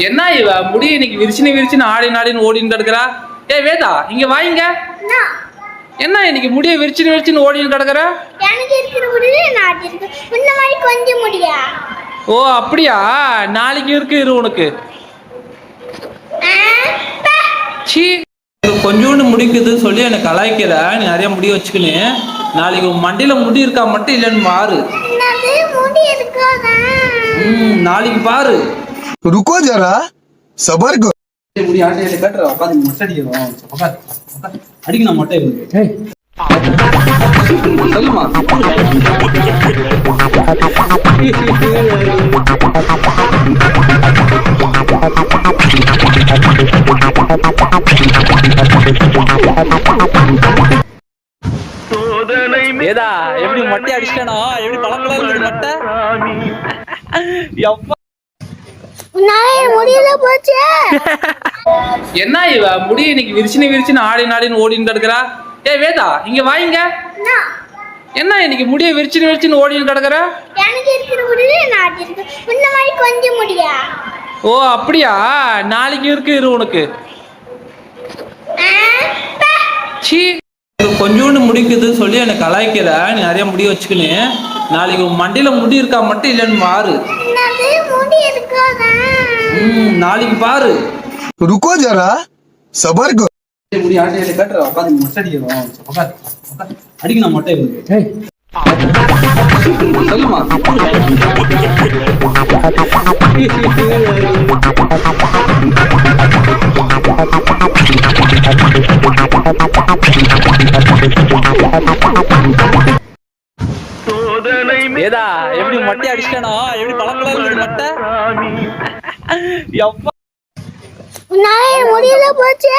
என்ன இவ முடி இன்னைக்கு விரிச்சுன்னு ஆடின்னு ஓடின்னு கிடக்குறா. ஏய் வேதா, இங்க வாங்க. என்ன இன்னைக்கு முடிய விரிச்சுன்னு ஓடின்னு கிடக்குற? எனக்கு இருக்கிற முடியே நாட்டி இருக்கு. முன்ன மாதிரி கொஞ்சம் முடியா. ஓ அப்படியா? நாளைக்கு இருக்கு இரு உனக்கு. சீ, கொஞ்சோண்டு முடிக்குது சொல்லி எனக்கு கலாய்க்கிற. நீ நிறைய முடி வச்சுக்கின்னு நாளைக்கு உன் மண்டியில முடி இருக்கா மட்டும் இல்லைன்னு பாரு. முடி இருக்காதா? நாளைக்கு பாரு. रुको जरा सबर करो. முடி ஆட்டையில கட்டுற உட்காந்து மொட்டை அடிக்கிறோம். அடிக்கணும் மொட்டை சொல்லுமா. ஏதா எப்படி மொட்டை அடிச்சிட்டானோ, எப்படி பழம் மொட்டை. முடியல போச்சு. என்ன இவ முடி இன்னைக்கு விரிச்சுன்னு ஆடின்னு ஓடின்னு கிடக்குறா. ஏய் வேதா, இங்க வாங்க. என்ன இன்னைக்கு முடிய விரிச்சுன்னு ஓடின்னு கிடக்குற? எனக்கு இருக்கிற முடியே நாட்டி இருக்கு. முன்ன மாதிரி கொஞ்சம் முடியா. ஓ அப்படியா? நாளைக்கு இருக்கு இரு உனக்கு. சீ, கொஞ்சோண்டு முடிக்குது சொல்லி எனக்கு கலாய்க்கிற. நீ நிறைய முடி வச்சுக்கின்னு நாளைக்கு உன் மண்டியில முடி இருக்கா மட்டும் இல்லைன்னு பாரு. முடி இருக்காதா? நாளைக்கு பாரு. रुको जरा सबर करो. முடி ஆட்டையில கட்டுற உட்காந்து மொட்டை அடிக்கிறோம். அடிக்கணும் மொட்டை சொல்லுமா. ஏதா எப்படி மொட்டை அடிச்சிட்டானோ, எப்படி பழம் மொட்டை. முடியல போச்சு.